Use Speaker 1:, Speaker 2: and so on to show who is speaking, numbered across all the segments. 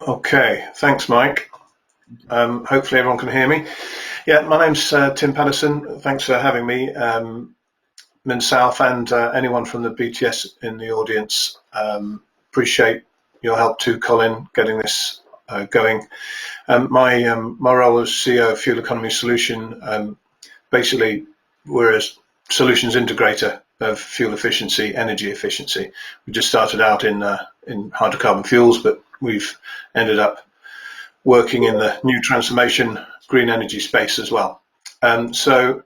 Speaker 1: Okay, thanks, Mike. Hopefully everyone can hear me. Yeah, my name's Tim Paddison. Thanks for having me, Min South, and anyone from the BTS in the audience. Appreciate your help too, Colin, getting this going. My role as CEO of Fuel Economy Solution, basically we're a solutions integrator of fuel efficiency, energy efficiency. We just started out in hydrocarbon fuels, but we've ended up working in the new transformation green energy space as well. So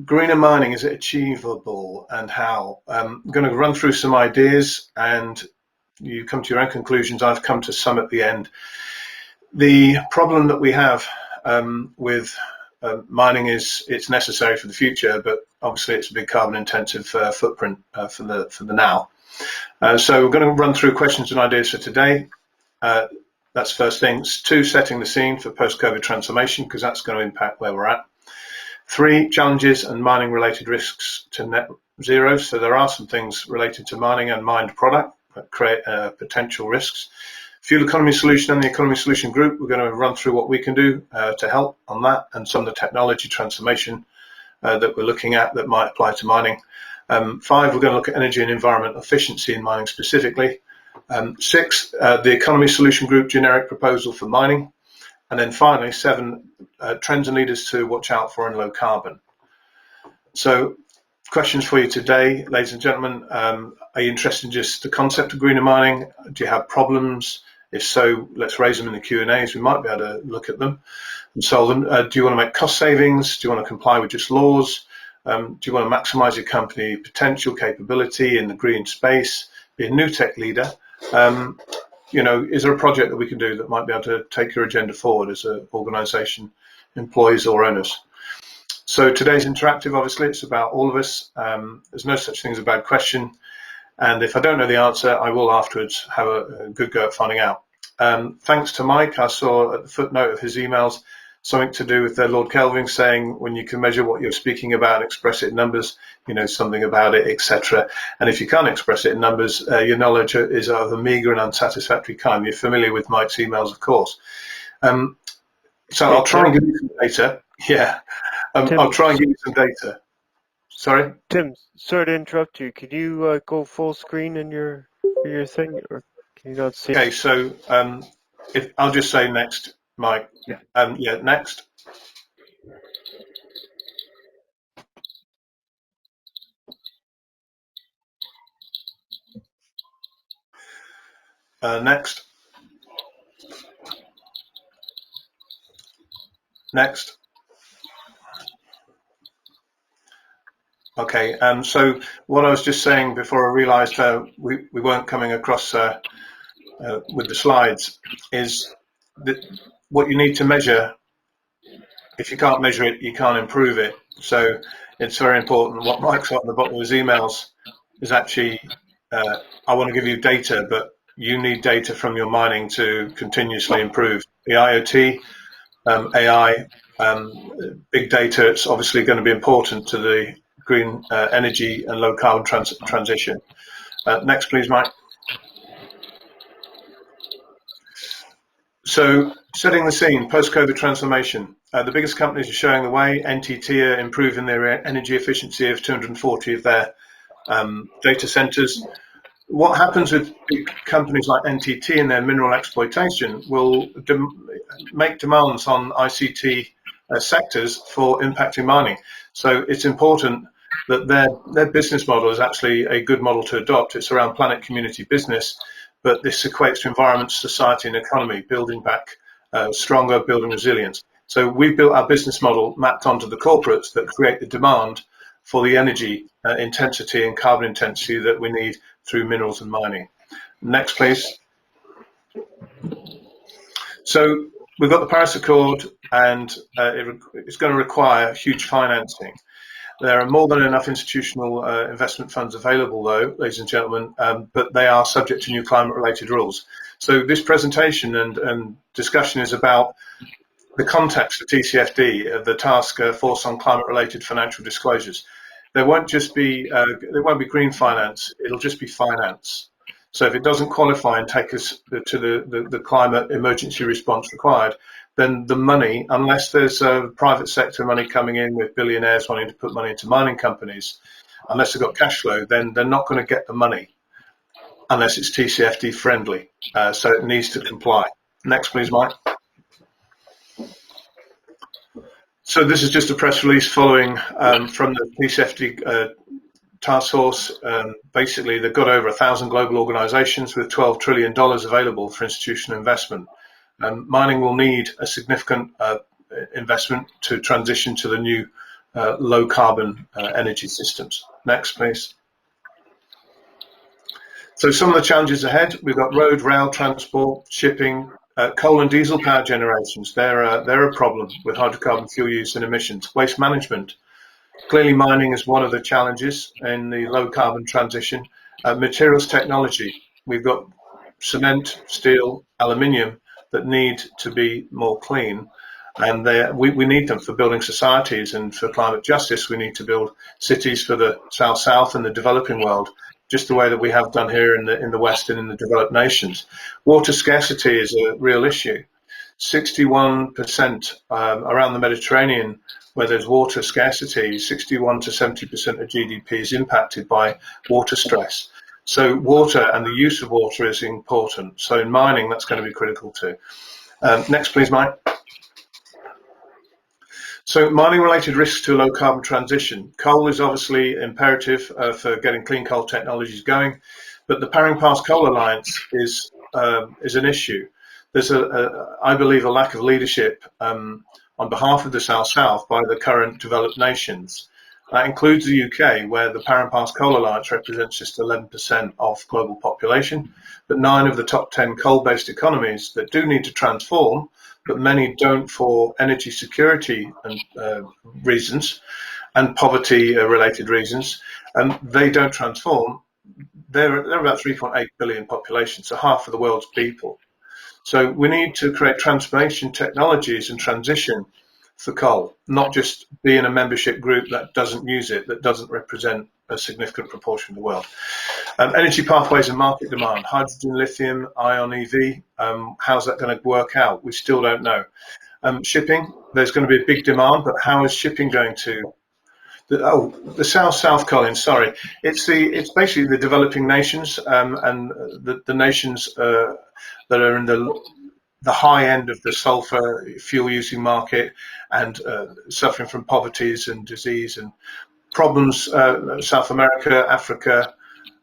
Speaker 1: greener mining, is it achievable and how? I'm going to run through some ideas and you come to your own conclusions. I've come to some at the end. The problem that we have with mining is it's necessary for the future, but obviously it's a big carbon intensive footprint for the now. So we're going to run through questions and ideas for today. That's first things. 2, setting the scene for post-COVID transformation, because that's going to impact where we're at. 3, challenges and mining related risks to net zero. So there are some things related to mining and mined product that create potential risks. Fuel Economy Solution and the Economy Solution Group, we're going to run through what we can do to help on that and some of the technology transformation that we're looking at that might apply to mining. 5, we're going to look at energy and environmental efficiency in mining specifically. 6, the Economy Solution Group generic proposal for mining. And then finally, 7, trends and leaders to watch out for in low carbon. So questions for you today, ladies and gentlemen. Are you interested in just the concept of greener mining? Do you have problems? If so, let's raise them in the Q&As. We might be able to look at them and solve them. Do you want to make cost savings? Do you want to comply with just laws? Do you want to maximize your company potential capability in the green space? Be a new tech leader? Is there a project that we can do that might be able to take your agenda forward as an organization, employees or owners? So today's interactive, obviously, it's about all of us. There's no such thing as a bad question. And if I don't know the answer, I will afterwards have a good go at finding out. Thanks to Mike, I saw at the footnote of his emails something to do with Lord Kelvin saying when you can measure what you're speaking about and express it in numbers, you know something about it, etc. And if you can't express it in numbers, your knowledge is of a meager and unsatisfactory kind. You're familiar with Mike's emails, of course. So I'll try and give you some data. Yeah, I'll try and give you some data. Sorry?
Speaker 2: Tim, sorry to interrupt you. Could you go full screen in your thing, or can you not see?
Speaker 1: Okay, so if I'll just say next, Mike. Yeah, next. Next. Next. Okay, so what I was just saying before I realized we weren't coming across with the slides is that what you need to measure, if you can't measure it, you can't improve it. So it's very important. What Mike's got at the bottom of his emails is actually, I want to give you data, but you need data from your mining to continuously improve. The IoT, AI, big data, it's obviously going to be important to the green energy and low carbon transition. Next, please, Mike. So setting the scene, post-COVID transformation. The biggest companies are showing the way. NTT are improving their energy efficiency of 240 of their data centers. What happens with big companies like NTT and their mineral exploitation will make demands on ICT sectors for impacting mining. So it's important that their business model is actually a good model to adopt. It's around planet community business, but this equates to environment, society and economy, building back stronger, building resilience. So we've built our business model mapped onto the corporates that create the demand for the energy intensity and carbon intensity that we need through minerals and mining. Next, please. So we've got the Paris Accord, and it's going to require huge financing. There are more than enough institutional investment funds available, though, ladies and gentlemen, but they are subject to new climate-related rules. So this presentation and discussion is about the context of TCFD, the task force on climate-related financial disclosures. There won't be green finance; it'll just be finance. So if it doesn't qualify and take us to the climate emergency response required, then the money, unless there's private sector money coming in with billionaires wanting to put money into mining companies, unless they've got cash flow, then they're not going to get the money unless it's TCFD friendly. So it needs to comply. Next, please, Mike. So this is just a press release following from the TCFD task force. Basically, they've got over 1,000 global organizations with $12 trillion available for institutional investment. Mining will need a significant investment to transition to the new low carbon energy systems. Next, please. So some of the challenges ahead, we've got road, rail transport, shipping, coal and diesel power generations. They're a problem with hydrocarbon fuel use and emissions. Waste management. Clearly, mining is one of the challenges in the low carbon transition. Materials technology. We've got cement, steel, aluminium that need to be more clean. And we need them for building societies, and for climate justice, we need to build cities for the South and the developing world, just the way that we have done here in the West and in the developed nations. Water scarcity is a real issue. 61% around the Mediterranean, where there's water scarcity, 61 to 70% of GDP is impacted by water stress. So water and the use of water is important. So in mining, that's going to be critical too. Next, please, Mike. So mining-related risks to a low-carbon transition. Coal is obviously imperative for getting clean coal technologies going, but the Powering Past Coal Alliance is an issue. There's, I believe, a lack of leadership on behalf of the South by the current developed nations. That includes the UK, where the Powering Past Coal Alliance represents just 11% of global population, but 9 of the top 10 coal-based economies that do need to transform, but many don't for energy security and reasons and poverty-related reasons, and they don't transform. They're about 3.8 billion population, so half of the world's people. So we need to create transformation technologies and transition for coal, not just be in a membership group that doesn't use it, that doesn't represent a significant proportion of the world. Energy pathways and market demand, hydrogen, lithium, ion EV, how's that going to work out? We still don't know. Shipping, there's going to be a big demand, but how is shipping going to? The South, Colin, sorry. It's basically the developing nations and the nations that are in the high end of the sulfur fuel using market and suffering from poverties and disease and problems. South America, Africa,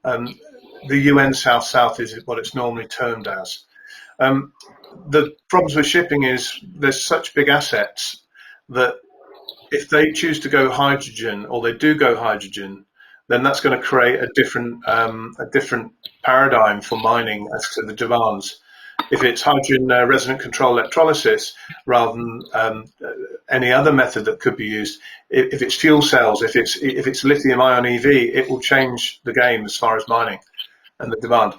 Speaker 1: the UN South is what it's normally termed as. The problems with shipping is there's such big assets that if they choose to go hydrogen, or they do go hydrogen, then that's going to create a different paradigm for mining as to the demands. If it's hydrogen resonant control electrolysis rather than any other method that could be used, if it's fuel cells, if it's lithium ion EV, it will change the game as far as mining and the demand.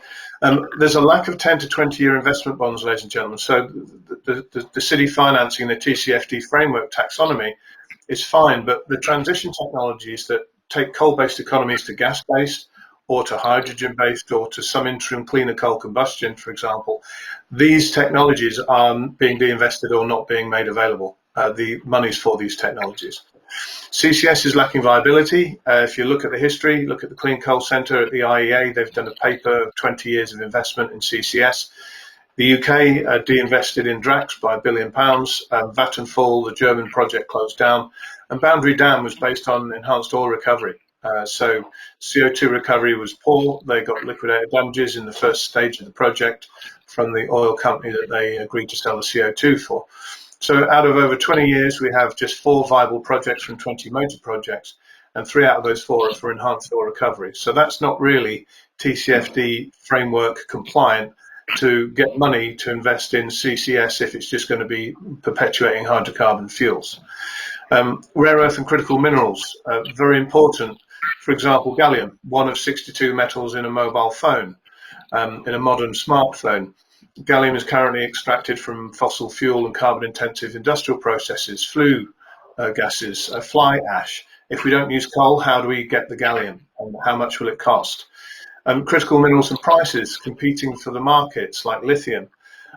Speaker 1: There's a lack of 10 to 20 year investment bonds, ladies and gentlemen. So the city financing, the TCFD framework taxonomy is fine, but the transition technologies that take coal-based economies to gas-based or to hydrogen-based or to some interim cleaner coal combustion, for example, these technologies are being de-invested or not being made available, the monies for these technologies. CCS is lacking viability. If you look at the history, look at the Clean Coal Centre at the IEA, they've done a paper of 20 years of investment in CCS. The UK de-invested in Drax by £1 billion. Vattenfall, the German project, closed down. And Boundary Dam was based on enhanced oil recovery. So CO2 recovery was poor. They got liquidated damages in the first stage of the project from the oil company that they agreed to sell the CO2 for. So out of over 20 years, we have just 4 viable projects from 20 major projects, and 3 out of those 4 are for enhanced oil recovery. So that's not really TCFD framework compliant to get money to invest in CCS if it's just going to be perpetuating hydrocarbon fuels. Rare earth and critical minerals, very important. For example, gallium, one of 62 metals in a mobile phone, in a modern smartphone. Gallium is currently extracted from fossil fuel and carbon intensive industrial processes, flue gases, fly ash. If we don't use coal, how do we get the gallium and how much will it cost? Critical minerals and prices competing for the markets like lithium.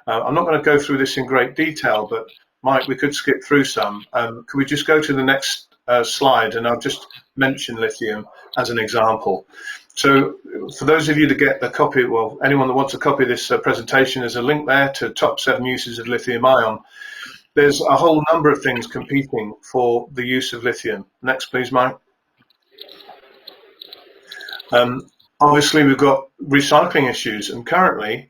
Speaker 1: I'm not going to go through this in great detail, but Mike, we could skip through some. Could we just go to the next slide, and I'll just mention lithium as an example. So for those of you to get the copy, well, anyone that wants a copy of this presentation, there's a link there to top 7 uses of lithium ion. There's a whole number of things competing for the use of lithium. Next, please, Mike. Obviously, we've got recycling issues, and currently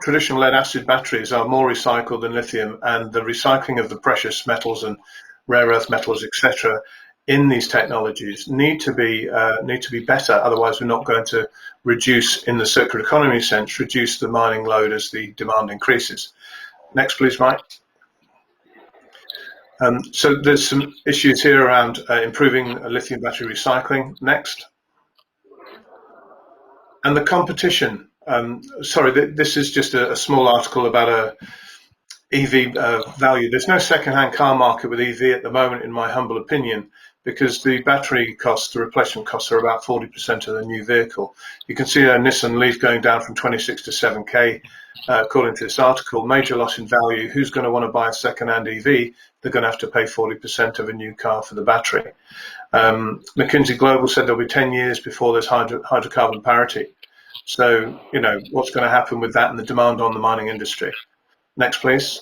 Speaker 1: traditional lead acid batteries are more recycled than lithium, and the recycling of the precious metals and rare earth metals, etc., in these technologies need to be better. Otherwise, we're not going to reduce, in the circular economy sense, reduce the mining load as the demand increases. Next, please, Mike. So there's some issues here around improving lithium battery recycling. Next. And the competition. Sorry, this is just a small article about a EV value. There's no second-hand car market with EV at the moment, in my humble opinion, because the battery costs, the replacement costs, are about 40% of the new vehicle. You can see a Nissan Leaf going down from 26 to 7K, according to this article. Major loss in value. Who's going to want to buy a second-hand EV? They're going to have to pay 40% of a new car for the battery. McKinsey Global said there'll be 10 years before there's hydrocarbon parity. So, you know, what's going to happen with that and the demand on the mining industry? Next, please.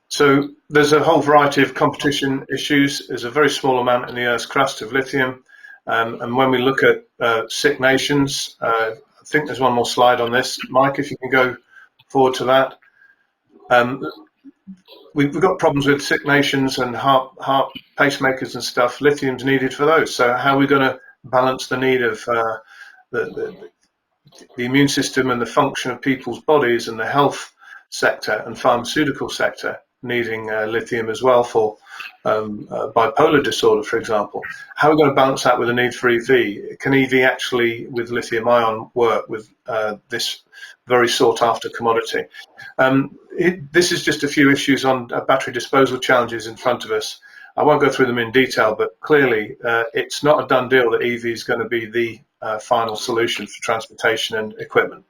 Speaker 1: So there's a whole variety of competition issues. There's a very small amount in the Earth's crust of lithium. And when we look at sick nations, I think there's one more slide on this. Mike, if you can go forward to that. We've got problems with sick nations and heart pacemakers and stuff. Lithium's needed for those. So how are we going to balance the need of the immune system and the function of people's bodies, and the health sector and pharmaceutical sector needing lithium as well for bipolar disorder, for example? How are we going to balance that with the need for EV? Can EV actually, with lithium ion, work with this very sought after commodity? This is just a few issues on battery disposal challenges in front of us. I won't go through them in detail, but clearly it's not a done deal that EV is going to be the final solution for transportation and equipment.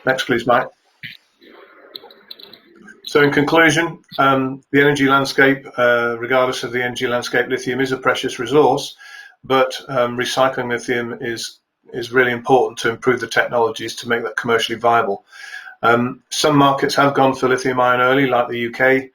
Speaker 1: Next, please, Mike. So in conclusion, the energy landscape, regardless of the energy landscape, lithium is a precious resource, but recycling lithium is really important to improve the technologies to make that commercially viable. Some markets have gone for lithium ion early, like the UK,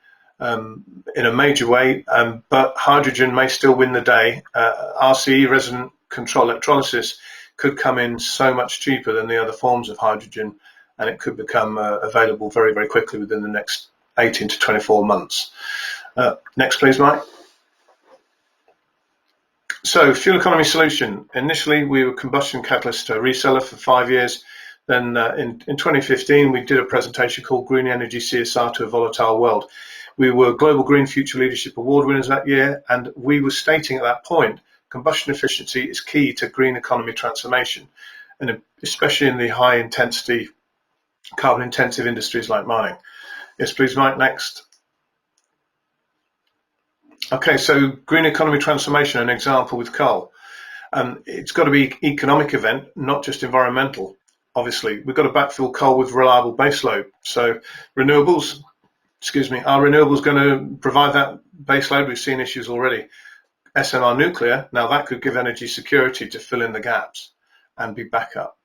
Speaker 1: in a major way, but hydrogen may still win the day. RCE, resonant control electrolysis, could come in so much cheaper than the other forms of hydrogen, and it could become available very, very quickly within the next 18 to 24 months. Next, please, Mike. So, fuel economy solution. Initially, we were combustion catalyst reseller for 5 years. Then in 2015, we did a presentation called Green Energy CSR to a Volatile World. We were Global Green Future Leadership Award winners that year, and we were stating at that point, combustion efficiency is key to green economy transformation, and especially in the high intensity, carbon intensive industries like mining. Yes, please, Mike, next. Okay, so green economy transformation, an example with coal. It's got to be an economic event, not just environmental. Obviously, we've got to backfill coal with reliable baseload. So renewables, are renewables going to provide that baseload? We've seen issues already. SMR nuclear, now that could give energy security to fill in the gaps and be backup.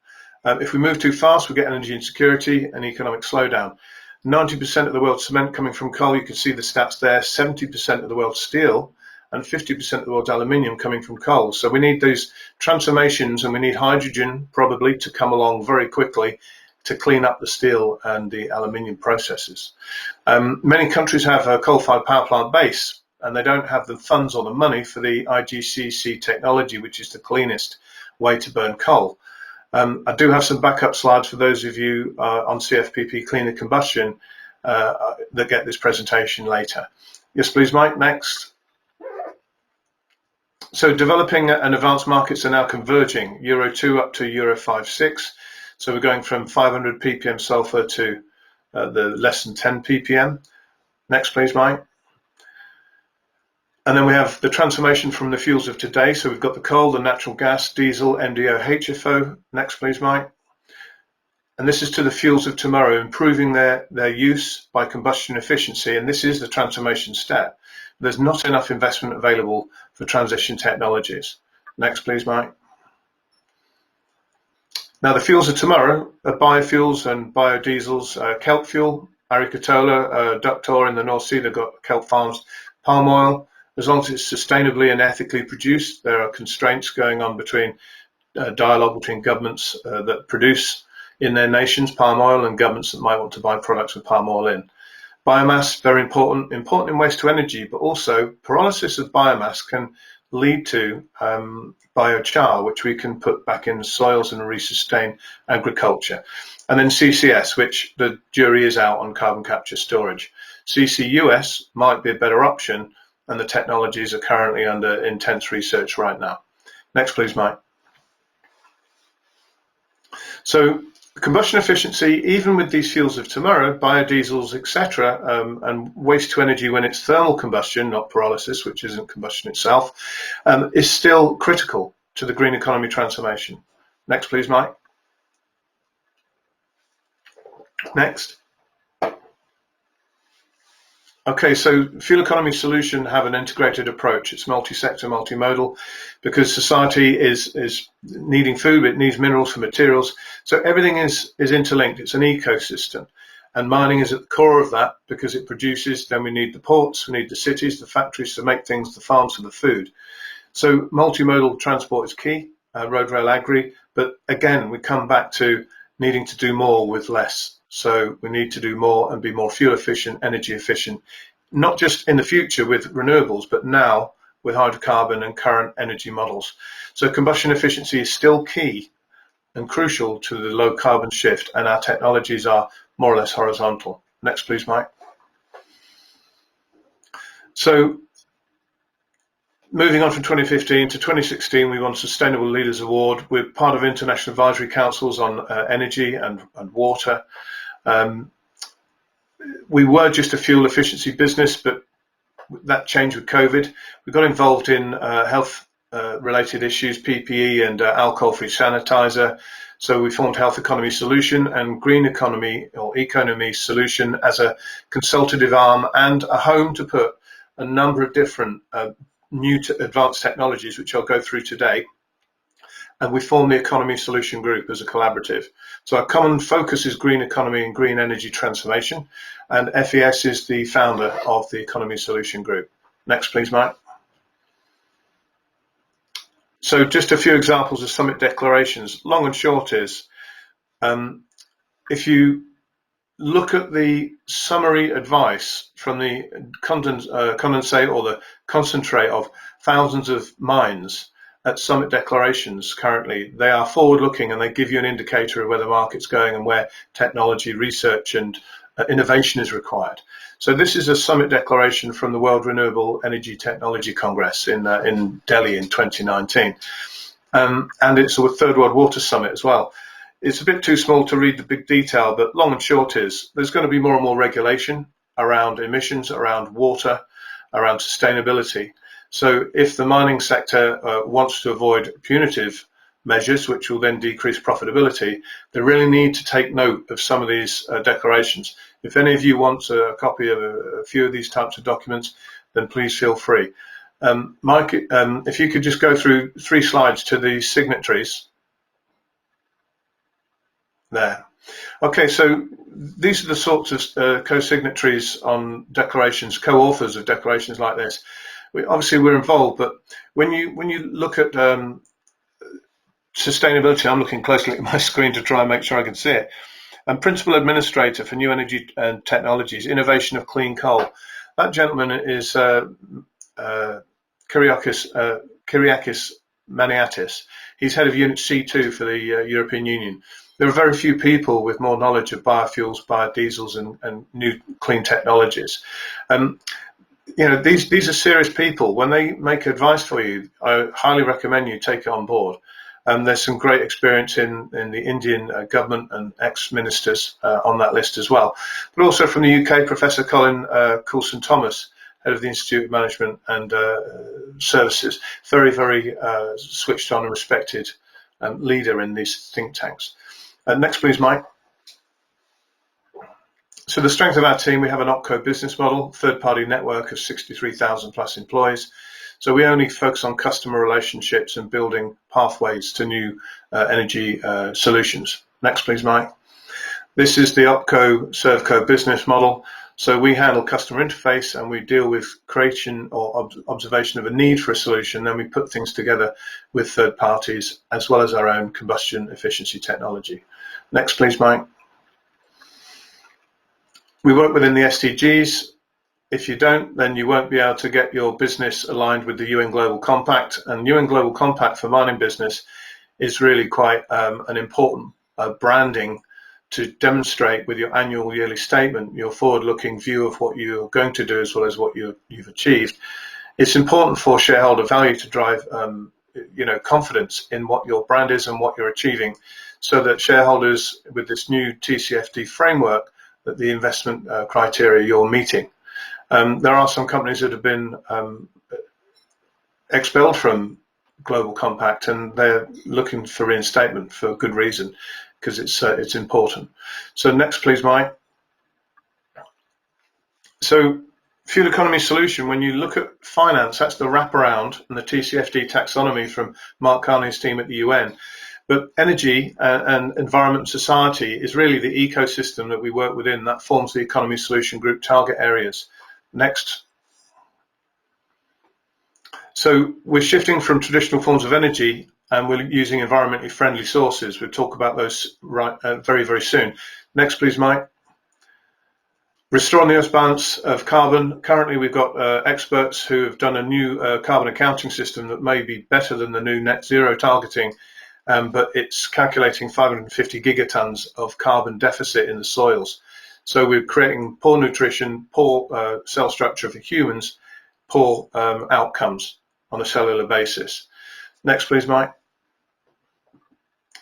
Speaker 1: If we move too fast, we get energy insecurity and economic slowdown. 90% of the world's cement coming from coal, you can see the stats there, 70% of the world's steel, and 50% of the world's aluminium coming from coal. So we need those transformations, and we need hydrogen probably to come along very quickly to clean up the steel and the aluminium processes. Many countries have a coal-fired power plant base, and they don't have the funds or the money for the IGCC technology, which is the cleanest way to burn coal. I do have some backup slides for those of you on CFPP cleaner combustion that get this presentation later. Yes, please, Mike, next. So developing and advanced markets are now converging, Euro 2 up to Euro 5-6. So we're going from 500 ppm sulfur to the less than 10 ppm. Next, please, Mike. And then we have the transformation from the fuels of today. So we've got the coal, the natural gas, diesel, MDO, HFO. Next, please, Mike. And this is to the fuels of tomorrow, improving their use by combustion efficiency. And this is the transformation step. There's not enough investment available for transition technologies. Next, please, Mike. Now, the fuels of tomorrow are biofuels and biodiesels, kelp fuel, Arikatola, Ductor in the North Sea, they've got kelp farms, palm oil. As long as it's sustainably and ethically produced, there are constraints going on between dialogue between governments that produce in their nations palm oil and governments that might want to buy products with palm oil in. Biomass, very important in waste to energy, but also pyrolysis of biomass can lead to biochar, which we can put back in the soils and resustain agriculture. And then CCS, which the jury is out on carbon capture storage. CCUS might be a better option, and the technologies are currently under intense research right now. Next, please, Mike. So combustion efficiency, even with these fuels of tomorrow, biodiesels, etc., and waste to energy when it's thermal combustion, not pyrolysis, which isn't combustion itself, is still critical to the green economy transformation. Next, please, Mike. Next. Okay, so Fuel Economy Solution have an integrated approach. It's multi-sector, multimodal, because society is needing food, it needs minerals for materials. So everything is interlinked. It's an ecosystem. And mining is at the core of that because it produces, then we need the ports, we need the cities, the factories to make things, the farms for the food. So multimodal transport is key, road, rail, agri. But again, we come back to needing to do more with less. So we need to do more and be more fuel efficient, energy efficient, not just in the future with renewables, but now with hydrocarbon and current energy models. So combustion efficiency is still key and crucial to the low carbon shift, and our technologies are more or less horizontal. Next, please, Mike. So moving on from 2015 to 2016, we won Sustainable Leaders Award. We're part of international advisory councils on energy and water. We were just a fuel efficiency business, but that changed with COVID. We got involved in health related issues, PPE and alcohol-free sanitizer. So we formed Health Economy Solution and Green Economy or Economy Solution as a consultative arm and a home to put a number of different new advanced technologies, which I'll go through today. And we formed the Economy Solution Group as a collaborative. So our common focus is green economy and green energy transformation. And FES is the founder of the Economy Solution Group. Next, please, Mike. So just a few examples of summit declarations. Long and short is, if you look at the summary advice from the condensate or the concentrate of thousands of minds at summit declarations currently, they are forward-looking and they give you an indicator of where the market's going and where technology, research and innovation is required. So this is a summit declaration from the World Renewable Energy Technology Congress in Delhi in 2019. And it's a Third World Water Summit as well. It's a bit too small to read the big detail, but long and short is there's going to be more and more regulation around emissions, around water, around sustainability. So if the mining sector wants to avoid punitive measures, which will then decrease profitability, they really need to take note of some of these declarations. If any of you want a copy of a few of these types of documents, then please feel free. Mike, if you could just go through 3 slides to the signatories. There. Okay, so these are the sorts of co-signatories on declarations, co-authors of declarations like this. Obviously, we're involved, but when you look at sustainability, I'm looking closely at my screen to try and make sure I can see it. And Principal Administrator for New Energy and Technologies, Innovation of Clean Coal. That gentleman is Kyriakis Maniatis. He's head of Unit C2 for the European Union. There are very few people with more knowledge of biofuels, biodiesels, and new clean technologies. You know, these are serious people. When they make advice for you, I highly recommend you take it on board. There's some great experience in the Indian government and ex-ministers on that list as well. But also from the UK, Professor Colin Coulson-Thomas head of the Institute of Management and Services. Very, very switched on and respected leader in these think tanks. Next, please, Mike. So the strength of our team, we have an OpCo business model, third-party network of 63,000 plus employees. So we only focus on customer relationships and building pathways to new energy solutions. Next, please, Mike. This is the OpCo ServCo business model. So we handle customer interface and we deal with creation or observation of a need for a solution. Then we put things together with third parties as well as our own combustion efficiency technology. Next, please, Mike. We work within the SDGs. If you don't, then you won't be able to get your business aligned with the UN Global Compact. And UN Global Compact for mining business is really quite an important branding to demonstrate with your annual yearly statement, your forward-looking view of what you're going to do as well as what you've achieved. It's important for shareholder value to drive confidence in what your brand is and what you're achieving, so that shareholders with this new TCFD framework, that the investment criteria you're meeting. There are some companies that have been expelled from Global Compact and they're looking for reinstatement for good reason, because it's important. So next, please, Mike. So fuel economy solution, when you look at finance, that's the wraparound and the TCFD taxonomy from Mark Carney's team at the UN. But energy and environment and society is really the ecosystem that we work within. That forms the economy solution group target areas. Next. So we're shifting from traditional forms of energy and we're using environmentally friendly sources. We'll talk about those very, very soon. Next, please, Mike. Restoring the Earth's balance of carbon. Currently, we've got experts who have done a new carbon accounting system that may be better than the new net zero targeting, but it's calculating 550 gigatons of carbon deficit in the soils. So we're creating poor nutrition, poor cell structure for humans, poor outcomes on a cellular basis. Next, please, Mike.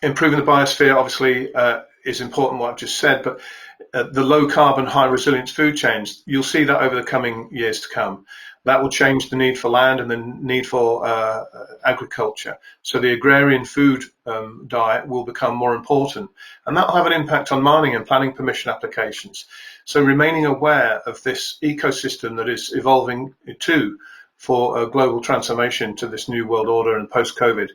Speaker 1: Improving the biosphere obviously is important, what I've just said, but the low carbon, high resilience food chains, you'll see that over the coming years to come. That will change the need for land and the need for agriculture. So the agrarian food diet will become more important, and that will have an impact on mining and planning permission applications. So remaining aware of this ecosystem that is evolving too for a global transformation to this new world order and post-COVID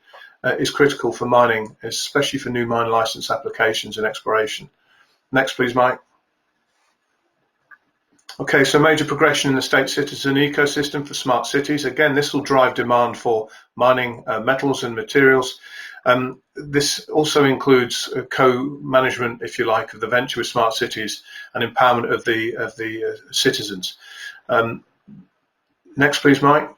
Speaker 1: is critical for mining, especially for new mine license applications and exploration. Next, please, Mike. Okay, so major progression in the state citizen ecosystem for smart cities. Again, this will drive demand for mining metals and materials. This also includes co-management, if you like, of the venture with smart cities and empowerment of the citizens. Next, please, Mike.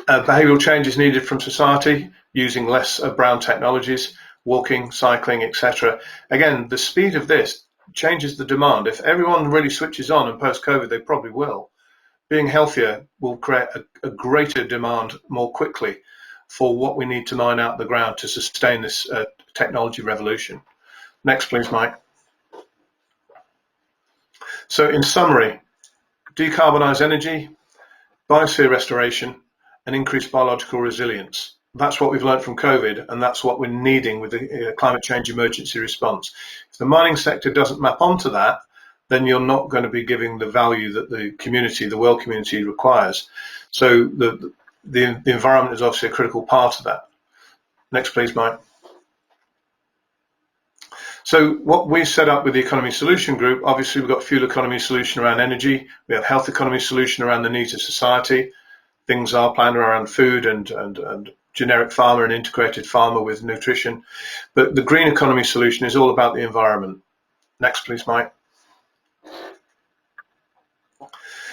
Speaker 1: Behavioural change is needed from society using less brown technologies, walking, cycling, etc. Again, the speed of this changes the demand. If everyone really switches on, and post-COVID they probably will, being healthier will create a greater demand more quickly for what we need to mine out of the ground to sustain this technology revolution. Next, please, Mike. So in summary, decarbonise energy, biosphere restoration, and increase biological resilience. That's what we've learned from COVID, and that's what we're needing with the climate change emergency response. If the mining sector doesn't map onto that, then you're not going to be giving the value that the community, the world community, requires. So the environment is obviously a critical part of that. Next, please, Mike. So what we set up with the Economy Solution Group, obviously we've got fuel economy solution around energy, we have health economy solution around the needs of society, things are planned around food and generic pharma and integrated pharma with nutrition, but the green economy solution is all about the environment. Next, please, Mike.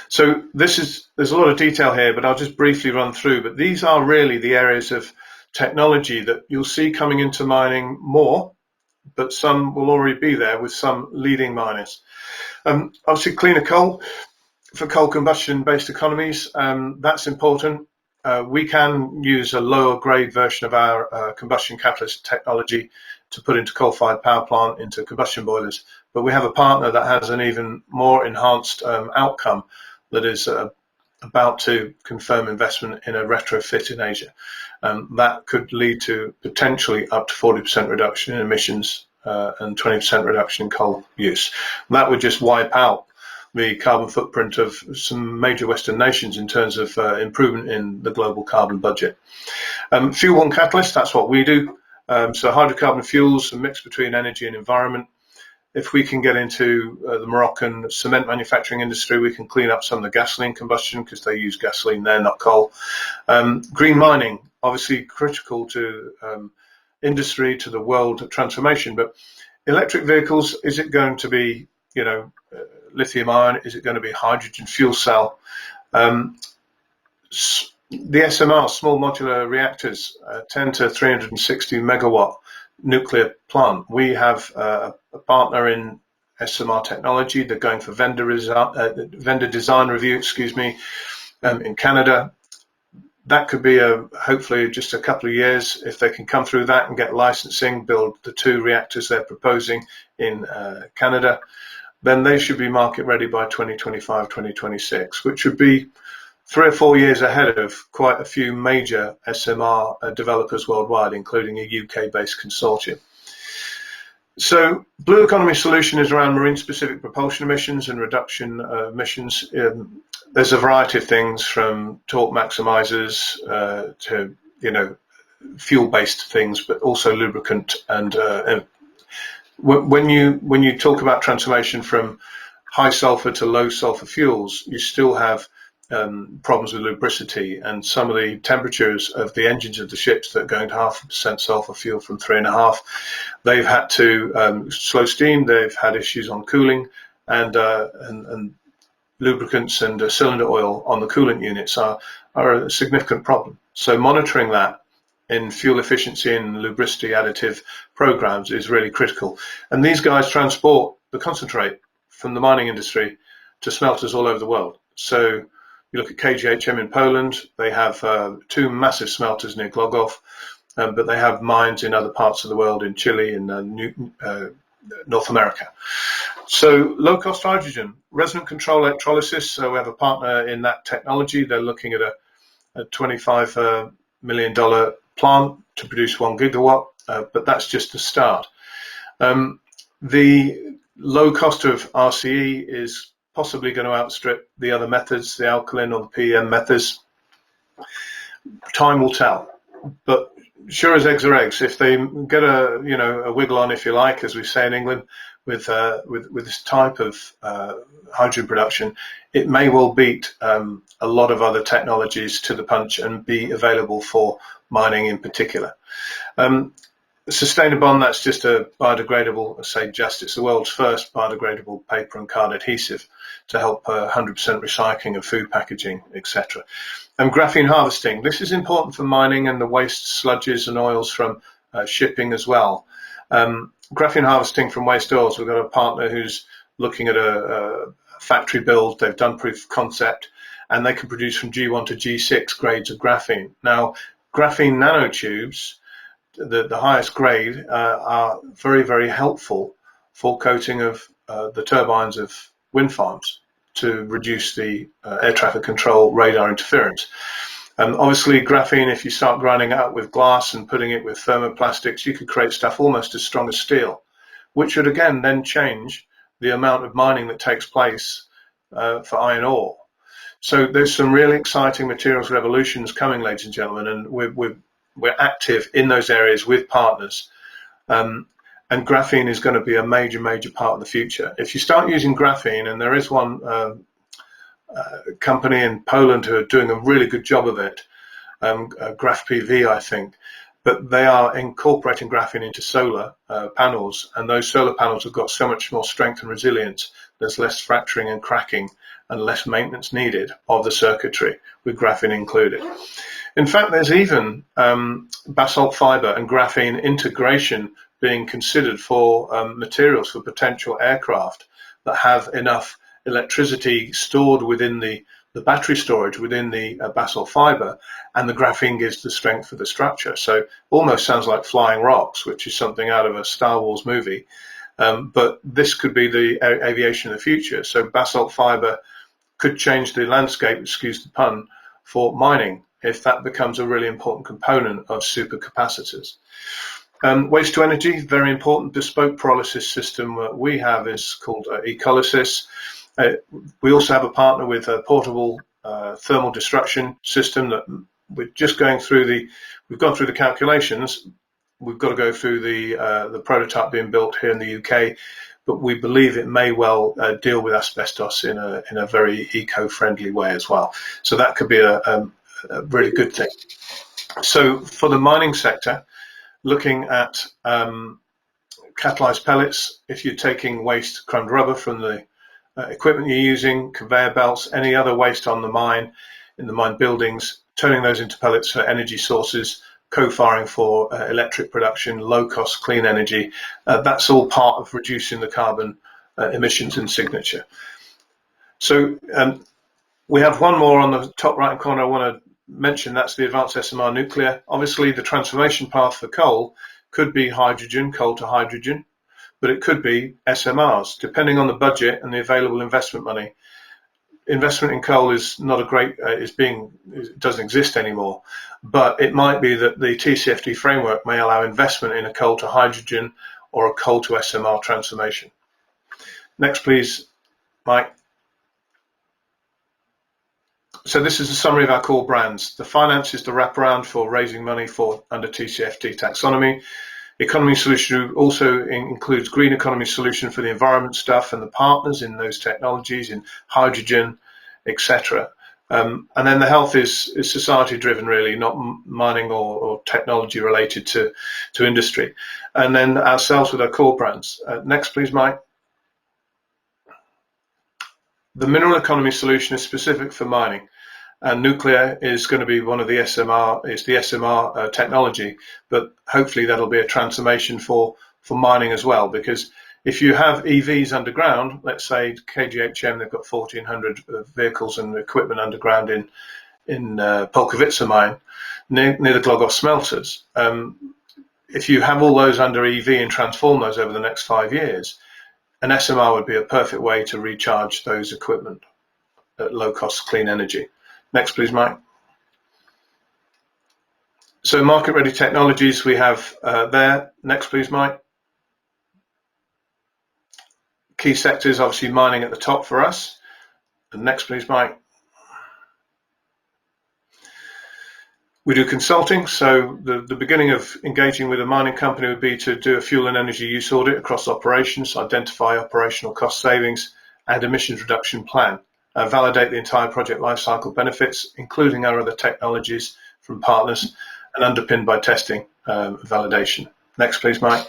Speaker 1: So there's a lot of detail here, but I'll just briefly run through, but these are really the areas of technology that you'll see coming into mining more, but some will already be there with some leading miners. Obviously, cleaner coal for coal combustion-based economies, that's important. We can use a lower grade version of our combustion catalyst technology to put into coal-fired power plant, into combustion boilers, but we have a partner that has an even more enhanced outcome that is about to confirm investment in a retrofit in Asia. That could lead to potentially up to 40% reduction in emissions and 20% reduction in coal use. That would just wipe out the carbon footprint of some major Western nations in terms of improvement in the global carbon budget. Fuel One Catalyst, that's what we do. So hydrocarbon fuels, a mix between energy and environment. If we can get into the Moroccan cement manufacturing industry, we can clean up some of the gasoline combustion because they use gasoline there, not coal. Green mining, obviously critical to industry, to the world transformation. But electric vehicles, is it going to be, lithium ion? Is it going to be hydrogen fuel cell? The SMR, small modular reactors, 10 to 360 megawatt nuclear plant. We have a partner in SMR technology. They're going for vendor design review, in Canada. That could be hopefully just a couple of years. If they can come through that and get licensing, build the 2 reactors they're proposing in Canada, then they should be market ready by 2025, 2026, which would be 3 or 4 years ahead of quite a few major SMR developers worldwide, including a UK-based consortium. So Blue Economy solution is around marine-specific propulsion emissions and reduction emissions. There's a variety of things from torque maximizers to, fuel-based things, but also lubricant. And when you talk about transformation from high sulfur to low sulfur fuels, you still have problems with lubricity, and some of the temperatures of the engines of the ships that are going to 0.5% sulfur fuel from 3.5, they've had to slow steam. They've had issues on cooling, and lubricants and cylinder oil on the coolant units are a significant problem. So monitoring that in fuel efficiency and lubricity additive programs is really critical. And these guys transport the concentrate from the mining industry to smelters all over the world. So you look at KGHM in Poland, they have 2 massive smelters near Głogów, but they have mines in other parts of the world, in Chile and North America. So low-cost hydrogen, resonant control electrolysis, so we have a partner in that technology. They're looking at a $25 million plant to produce 1 gigawatt, but that's just the start. The low cost of RCE is possibly going to outstrip the other methods, the alkaline or the PEM methods. Time will tell, but sure as eggs are eggs, if they get a wiggle on, if you like, as we say in England, with this type of hydrogen production, it may well beat a lot of other technologies to the punch and be available for mining in particular. Sustainabond, that's just a biodegradable, it's the world's first biodegradable paper and card adhesive to help 100% recycling of food packaging, etc. And graphene harvesting, this is important for mining and the waste sludges and oils from shipping as well. Graphene harvesting from waste oils, we've got a partner who's looking at a factory build. They've done proof of concept, and they can produce from G1 to G6 grades of graphene. Now, graphene nanotubes, the highest grade, are very, very helpful for coating of the turbines of wind farms to reduce the air traffic control radar interference. Obviously, graphene, if you start grinding it up with glass and putting it with thermoplastics, you could create stuff almost as strong as steel, which would again then change the amount of mining that takes place for iron ore. So there's some really exciting materials revolutions coming, ladies and gentlemen, and we're active in those areas with partners. And graphene is going to be a major, major part of the future. If you start using graphene, and there is one company in Poland who are doing a really good job of it, Graph PV, I think, but they are incorporating graphene into solar panels, and those solar panels have got so much more strength and resilience. There's less fracturing and cracking and less maintenance needed of the circuitry with graphene included. In fact, there's even basalt fiber and graphene integration being considered for materials for potential aircraft that have enough electricity stored within the battery storage within the basalt fiber, and the graphene gives the strength for the structure. So almost sounds like flying rocks, which is something out of a Star Wars movie. But this could be the aviation of the future. So basalt fiber could change the landscape, excuse the pun, for mining if that becomes a really important component of supercapacitors. Waste to energy, very important. Bespoke pyrolysis system we have is called Ecolysis. We also have a partner with a portable thermal destruction system that we're just going through we've gone through the calculations. We've got to go through the prototype being built here in the UK, but we believe it may well deal with asbestos in a very eco-friendly way as well. So that could be a really good thing. So for the mining sector, looking at catalyzed pellets, if you're taking waste crumbed rubber from the equipment you're using, conveyor belts, any other waste on the mine, in the mine buildings, turning those into pellets for energy sources, co-firing for electric production, low-cost clean energy, that's all part of reducing the carbon emissions in Signature. So we have one more on the top right corner I want to mention, that's the advanced SMR nuclear. Obviously the transformation path for coal could be hydrogen, coal to hydrogen, but it could be SMRs, depending on the budget and the available investment money. Investment in coal is not a great, it doesn't exist anymore, but it might be that the TCFD framework may allow investment in a coal to hydrogen or a coal to SMR transformation. Next, please, Mike. So this is a summary of our core brands. The finance is the wraparound for raising money for under TCFD taxonomy. Economy Solution also includes Green Economy Solution for the environment stuff and the partners in those technologies, in hydrogen, etc. And then the health is society driven, really, not mining or technology related to industry. And then ourselves with our core brands. Next, please, Mike. The Mineral Economy Solution is specific for mining. And nuclear is going to be one of the SMR technology, but hopefully that'll be a transformation for mining as well, because if you have EVs underground, let's say KGHM, they've got 1,400 vehicles and equipment underground in Polkowice mine near the Glogov smelters. If you have all those under EV and transform those over the next 5 years, an SMR would be a perfect way to recharge those equipment at low cost clean energy. Next, please, Mike. So market-ready technologies we have there. Next, please, Mike. Key sectors, obviously mining at the top for us. And next, please, Mike. We do consulting, so the beginning of engaging with a mining company would be to do a fuel and energy use audit across operations, identify operational cost savings and emissions reduction plan. Validate the entire project lifecycle benefits, including our other technologies from partners, and underpinned by testing validation. Next, please, Mike.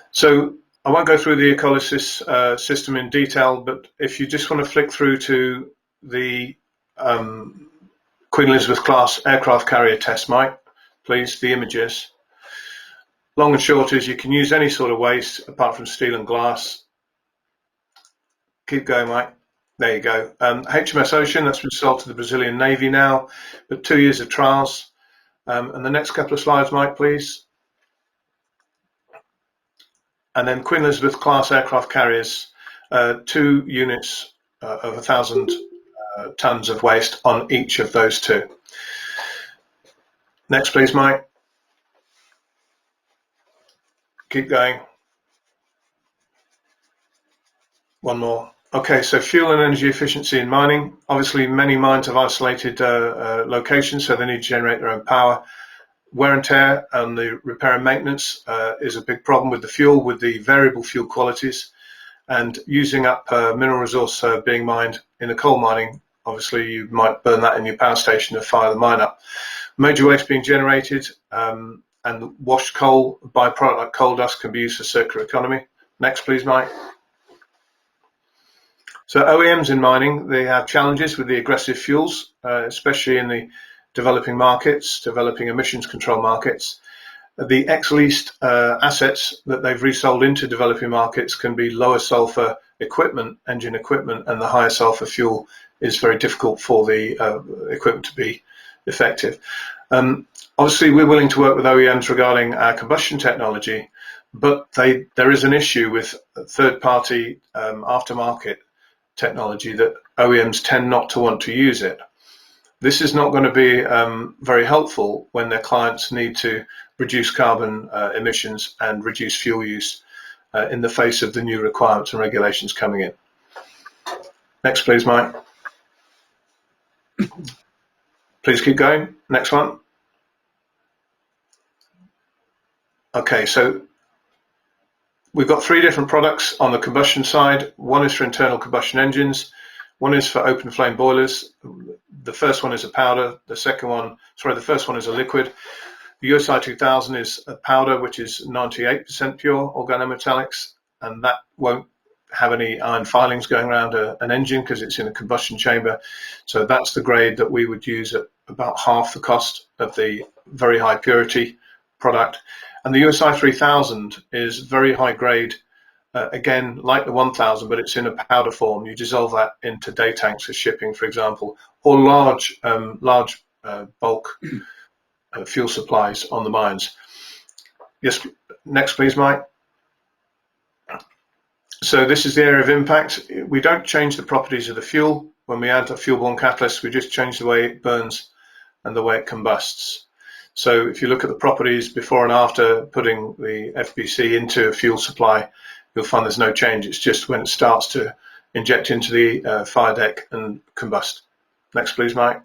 Speaker 1: So I won't go through the Ecolysis system in detail, but if you just want to flick through to the Queen Elizabeth class aircraft carrier test, Mike, please, the images. Long and short is you can use any sort of waste apart from steel and glass. Keep going, Mike. There you go. HMS Ocean, that's been sold to the Brazilian Navy now, but 2 years of trials. And the next couple of slides, Mike, please. And then Queen Elizabeth class aircraft carriers, 2 units of 1,000 tons of waste on each of those 2. Next, please, Mike. Keep going. One more. Okay, so fuel and energy efficiency in mining. Obviously, many mines have isolated locations, so they need to generate their own power. Wear and tear and the repair and maintenance is a big problem with the fuel, with the variable fuel qualities, and using up mineral resource being mined in the coal mining. Obviously, you might burn that in your power station to fire the mine up. Major waste being generated, and washed coal, byproduct like coal dust, can be used for circular economy. Next, please, Mike. So OEMs in mining, they have challenges with the aggressive fuels, especially in the developing markets, developing emissions control markets. The ex-leased assets that they've resold into developing markets can be lower sulfur equipment, engine equipment, and the higher sulfur fuel is very difficult for the equipment to be effective. Obviously, we're willing to work with OEMs regarding our combustion technology, but there is an issue with third-party aftermarket technology that OEMs tend not to want to use it. This is not going to be very helpful when their clients need to reduce carbon emissions and reduce fuel use in the face of the new requirements and regulations coming in. Next, please, Mike. Please keep going. Next one. Okay, so we've got three different products on the combustion side. One is for internal combustion engines. One is for open flame boilers. The first one is a powder. The first one is a liquid. The USI 2000 is a powder, which is 98% pure organometallics, and that won't have any iron filings going around an engine because it's in a combustion chamber. So that's the grade that we would use at about half the cost of the very high purity product. And the USI 3000 is very high grade, again, like the 1000, but it's in a powder form. You dissolve that into day tanks for shipping, for example, or large bulk fuel supplies on the mines. Yes, next please, Mike. So this is the area of impact. We don't change the properties of the fuel. When we add a fuel-borne catalyst, we just change the way it burns and the way it combusts. So if you look at the properties before and after putting the FBC into a fuel supply, you'll find there's no change. It's just when it starts to inject into the fire deck and combust. Next, please, Mike.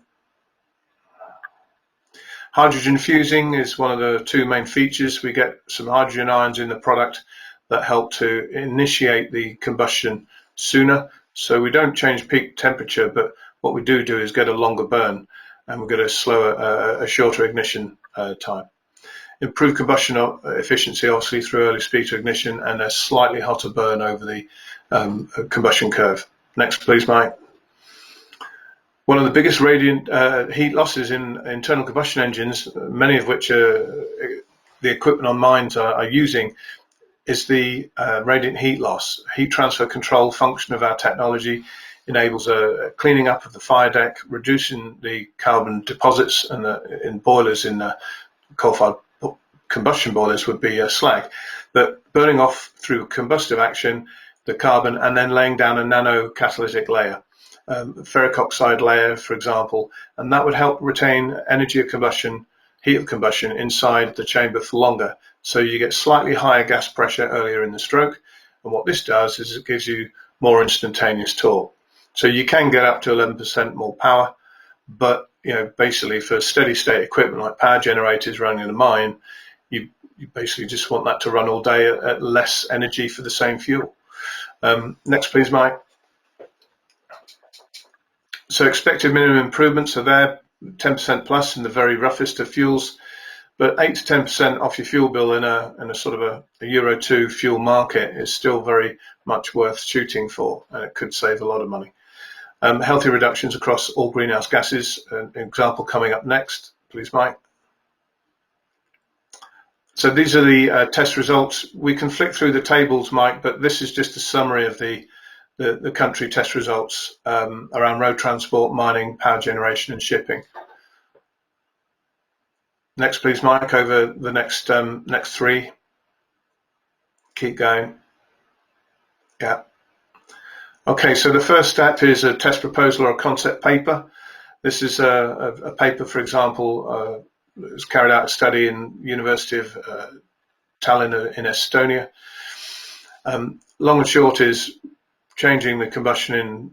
Speaker 1: Hydrogen fusing is one of the two main features. We get some hydrogen ions in the product that help to initiate the combustion sooner. So we don't change peak temperature, but what we do is get a longer burn, and we get a slower, a shorter ignition time. Improved combustion efficiency, obviously, through early speed to ignition, and a slightly hotter burn over the combustion curve. Next, please, Mike. One of the biggest radiant heat losses in internal combustion engines, many of which the equipment on mines are using, is the radiant heat loss. Heat transfer control function of our technology enables a cleaning up of the fire deck, reducing the carbon deposits, and in boilers, in coal-fired combustion boilers would be slag, but burning off through combustive action the carbon and then laying down a nanocatalytic layer, ferric oxide layer, for example, and that would help retain energy of combustion, heat of combustion inside the chamber for longer. So you get slightly higher gas pressure earlier in the stroke, and what this does is it gives you more instantaneous torque. So you can get up to 11% more power, but basically for steady state equipment like power generators running in a mine, you basically just want that to run all day at less energy for the same fuel. Next, please, Mike. So expected minimum improvements are there, 10% plus in the very roughest of fuels, but 8 to 10% off your fuel bill in a sort of a Euro 2 fuel market is still very much worth shooting for, and it could save a lot of money. Healthy reductions across all greenhouse gases, an example coming up next, please, Mike. So these are the test results. We can flick through the tables, Mike, but this is just a summary of the country test results around road transport, mining, power generation, and shipping. Next, please, Mike, over the next three. Keep going. Yeah. Okay, so the first step is a test proposal or a concept paper. This is a paper, for example, that was carried out a study in University of Tallinn in Estonia. Long and short is changing the combustion in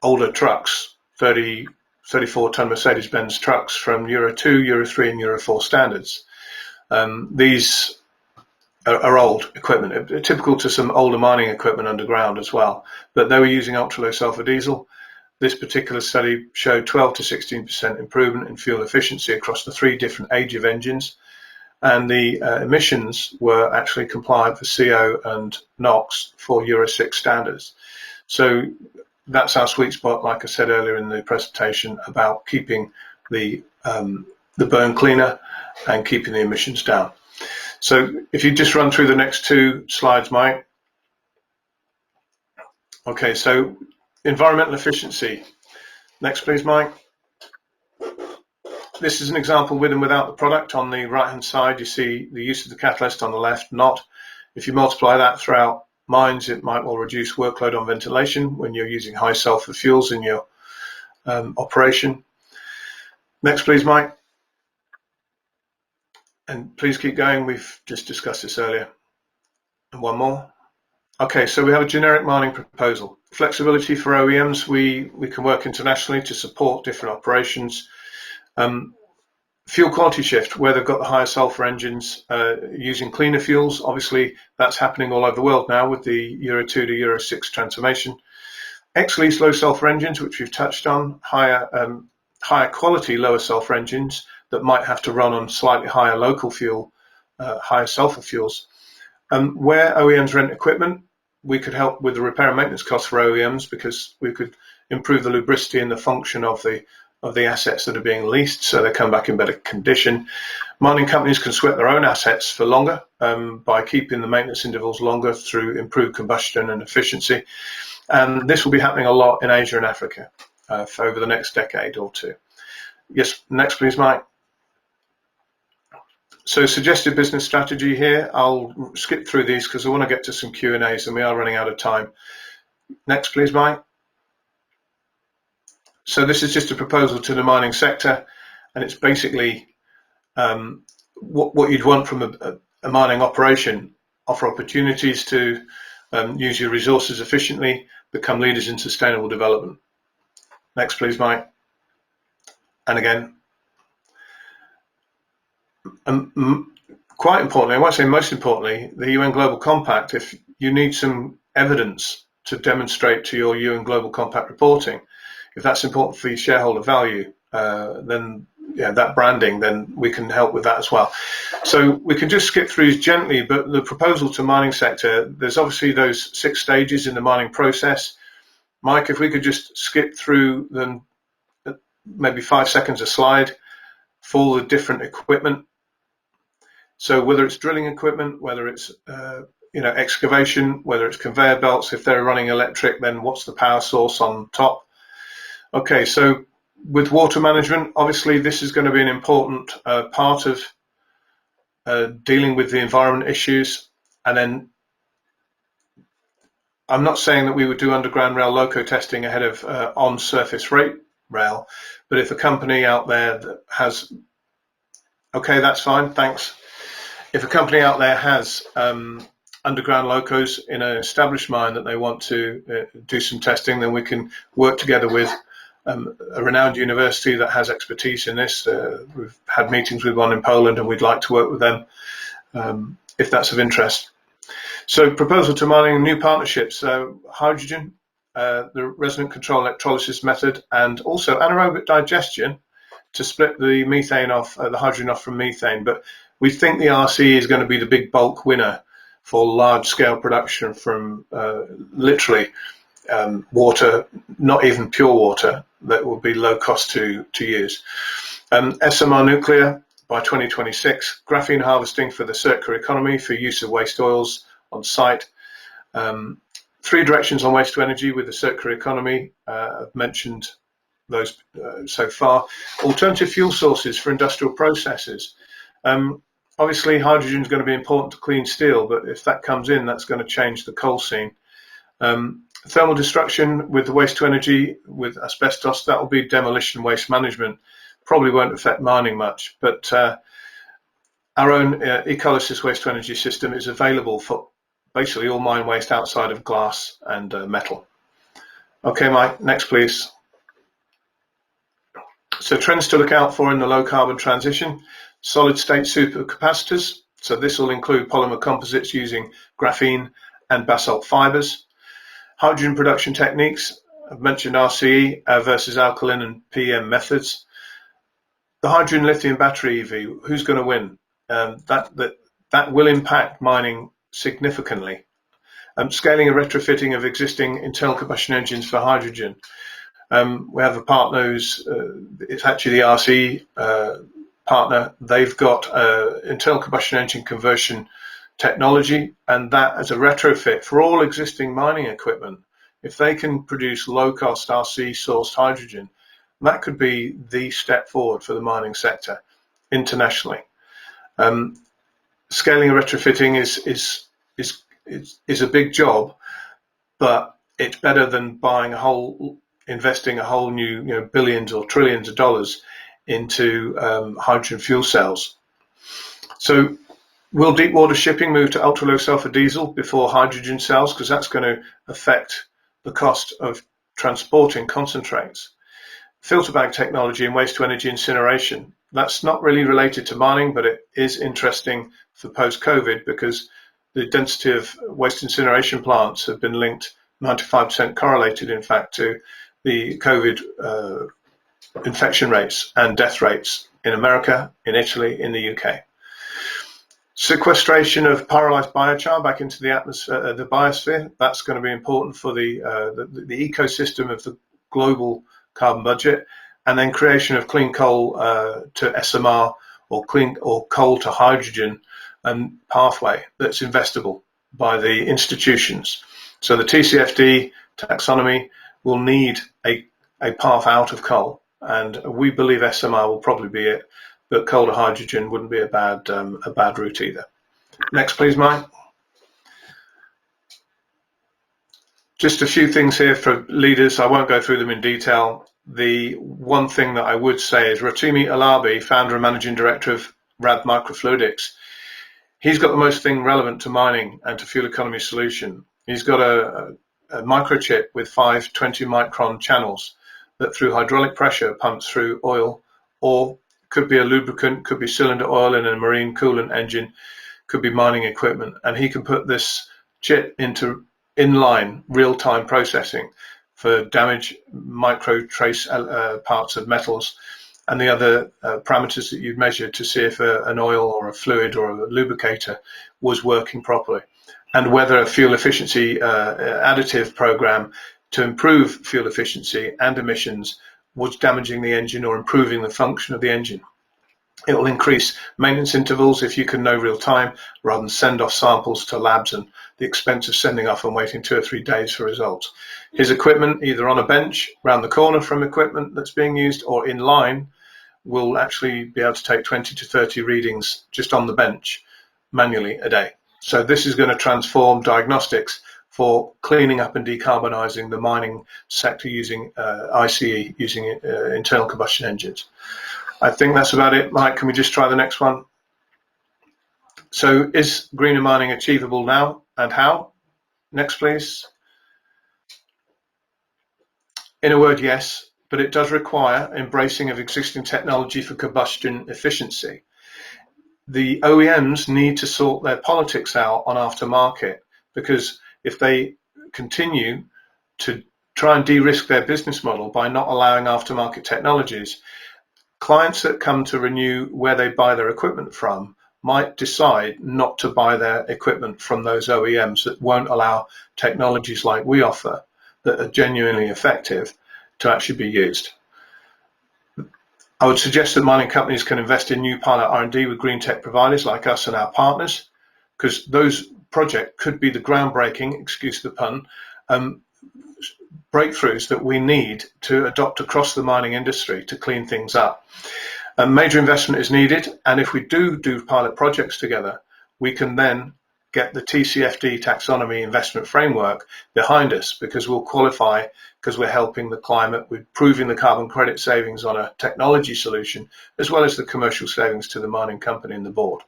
Speaker 1: older trucks, 34-ton Mercedes-Benz trucks, from Euro 2, Euro 3 and Euro 4 standards. These are old equipment, typical to some older mining equipment underground as well, but they were using ultra-low sulfur diesel. This particular study showed 12 to 16% improvement in fuel efficiency across the three different age of engines, and the emissions were actually compliant for CO and NOx for Euro 6 standards. So that's our sweet spot, like I said earlier in the presentation, about keeping the burn cleaner and keeping the emissions down. So if you just run through the next two slides, Mike. Okay, so environmental efficiency. Next, please, Mike. This is an example with and without the product. On the right-hand side, you see the use of the catalyst. On the left, not. If you multiply that throughout mines, it might well reduce workload on ventilation when you're using high sulfur fuels in your operation. Next, please, Mike. And please keep going. We've just discussed this earlier. And one more. Okay, so we have a generic mining proposal. Flexibility for OEMs. We can work internationally to support different operations. Fuel quality shift, where they've got the higher sulfur engines using cleaner fuels. Obviously, that's happening all over the world now with the Euro 2 to Euro 6 transformation. Ex-lease low sulfur engines, which we've touched on, higher quality lower sulfur engines that might have to run on slightly higher local fuel, higher sulfur fuels. Where OEMs rent equipment, we could help with the repair and maintenance costs for OEMs because we could improve the lubricity and the function of the assets that are being leased, so they come back in better condition. Mining companies can sweat their own assets for longer by keeping the maintenance intervals longer through improved combustion and efficiency. And this will be happening a lot in Asia and Africa for over the next decade or two. Yes, next please, Mike. So suggested business strategy here. I'll skip through these because I want to get to some Q&As and we are running out of time. Next please, Mike. So this is just a proposal to the mining sector, and it's basically what you'd want from a mining operation: offer opportunities to use your resources efficiently, become leaders in sustainable development. Next please, Mike. And again, quite importantly, I won't say most importantly, the UN Global Compact. If you need some evidence to demonstrate to your UN Global Compact reporting, if that's important for your shareholder value, then yeah, that branding, then we can help with that as well. So we can just skip through these gently, but the proposal to mining sector, there's obviously those 6 stages in the mining process. Mike, if we could just skip through them, maybe 5 seconds a slide for the different equipment. So whether it's drilling equipment, whether it's excavation, whether it's conveyor belts, if they're running electric, then what's the power source on top? Okay, so with water management, obviously this is going to be an important part of dealing with the environment issues. And then I'm not saying that we would do underground rail loco testing ahead of on-surface rate rail, but if a company out there that has, okay, that's fine, thanks. If a company out there has underground locos in an established mine that they want to do some testing, then we can work together with a renowned university that has expertise in this. We've had meetings with one in Poland and we'd like to work with them if that's of interest. So proposal to mining new partnerships, hydrogen, the resonant control electrolysis method, and also anaerobic digestion to split the methane off, the hydrogen off from methane. But we think the RC is going to be the big bulk winner for large scale production from literally water, not even pure water, that will be low cost to use. SMR nuclear by 2026, graphene harvesting for the circular economy for use of waste oils on site. 3 directions on waste to energy with the circular economy. I've mentioned those so far. Alternative fuel sources for industrial processes. Obviously, hydrogen is going to be important to clean steel, but if that comes in, that's going to change the coal scene. Thermal destruction with the waste to energy with asbestos, that will be demolition waste management. Probably won't affect mining much, but our own Ecolysis waste to energy system is available for basically all mine waste outside of glass and metal. Okay, Mike, next please. So trends to look out for in the low carbon transition: solid state supercapacitors. So this will include polymer composites using graphene and basalt fibers. Hydrogen production techniques, I've mentioned RCE versus alkaline and PEM methods. The hydrogen lithium battery EV, who's going to win? That will impact mining significantly. Scaling and retrofitting of existing internal combustion engines for hydrogen. We have a partner who's, it's actually the RCE partner. They've got internal combustion engine conversion technology, and that as a retrofit for all existing mining equipment, if they can produce low-cost RC sourced hydrogen, that could be the step forward for the mining sector internationally. Scaling and retrofitting is is a big job, but it's better than investing a whole new billions or trillions of dollars into hydrogen fuel cells. So will deep water shipping move to ultra low sulfur diesel before hydrogen cells? Because that's going to affect the cost of transporting concentrates. Filter bag technology and waste to energy incineration. That's not really related to mining, but it is interesting for post-COVID because the density of waste incineration plants have been linked 95% correlated, in fact, to the COVID infection rates and death rates in America, in Italy, in the UK. Sequestration of pyrolyzed biochar back into the atmosphere, the biosphere, that's going to be important for the ecosystem of the global carbon budget, and then creation of clean coal to SMR or coal to hydrogen and pathway that's investable by the institutions. So the TCFD taxonomy will need a path out of coal, and we believe SMR will probably be it, but coal to hydrogen wouldn't be a bad route either. Next, please, Mike. Just a few things here for leaders. I won't go through them in detail. The one thing that I would say is Rotimi Alabi, founder and managing director of RAD Microfluidics. He's got the most thing relevant to mining and to fuel economy solution. He's got a microchip with 5 20-micron channels that through hydraulic pressure pumps through oil, or could be a lubricant, could be cylinder oil in a marine coolant engine, could be mining equipment. And he can put this chip into inline real-time processing for damage micro trace parts of metals and the other parameters that you'd measure to see if an oil or a fluid or a lubricator was working properly, and whether a fuel efficiency additive program to improve fuel efficiency and emissions was damaging the engine or improving the function of the engine. It will increase maintenance intervals if you can know real time rather than send off samples to labs and the expense of sending off and waiting 2 or 3 days for results. His equipment, either on a bench around the corner from equipment that's being used or in line, will actually be able to take 20 to 30 readings just on the bench manually a day. So this is going to transform diagnostics for cleaning up and decarbonising the mining sector using ICE, using internal combustion engines. I think that's about it. Mike, can we just try the next one? So is greener mining achievable now, and how? Next, please. In a word, yes, but it does require embracing of existing technology for combustion efficiency. The OEMs need to sort their politics out on aftermarket, because if they continue to try and de-risk their business model by not allowing aftermarket technologies, clients that come to renew where they buy their equipment from might decide not to buy their equipment from those OEMs that won't allow technologies like we offer that are genuinely effective to actually be used. I would suggest that mining companies can invest in new pilot R&D with green tech providers like us and our partners, because those projects could be the groundbreaking, excuse the pun, breakthroughs that we need to adopt across the mining industry to clean things up. A major investment is needed, and if we do pilot projects together, we can then get the TCFD taxonomy investment framework behind us, because we'll qualify, because we're helping the climate, we're proving the carbon credit savings on a technology solution, as well as the commercial savings to the mining company and the board.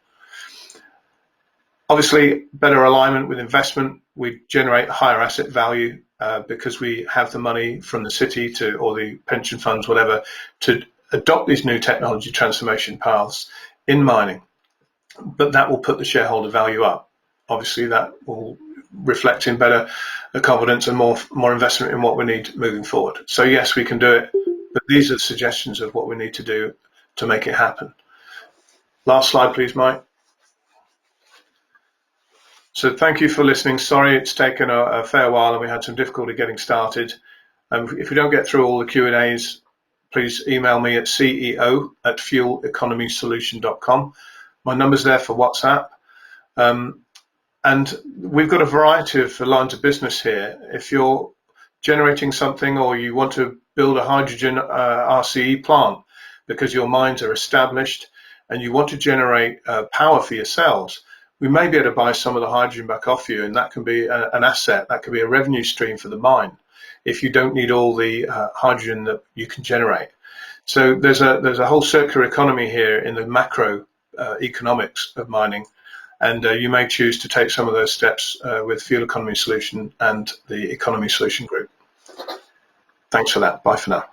Speaker 1: Obviously, better alignment with investment, we generate higher asset value because we have the money from the city to, or the pension funds, whatever, to adopt these new technology transformation paths in mining. But that will put the shareholder value up. Obviously, that will reflect in better confidence and more investment in what we need moving forward. So yes, we can do it, but these are suggestions of what we need to do to make it happen. Last slide, please, Mike. So thank you for listening. Sorry it's taken a fair while and we had some difficulty getting started. If we don't get through all the Q&As, please email me at ceo@fueleconomysolution.com. My number's there for WhatsApp. And we've got a variety of lines of business here. If you're generating something or you want to build a hydrogen RCE plant because your mines are established and you want to generate power for your cells, we may be able to buy some of the hydrogen back off you, and that can be an asset, that could be a revenue stream for the mine if you don't need all the hydrogen that you can generate. So there's a whole circular economy here in the macro economics of mining, and you may choose to take some of those steps with Fuel Economy Solution and the Economy Solution Group. Thanks for that. Bye for now.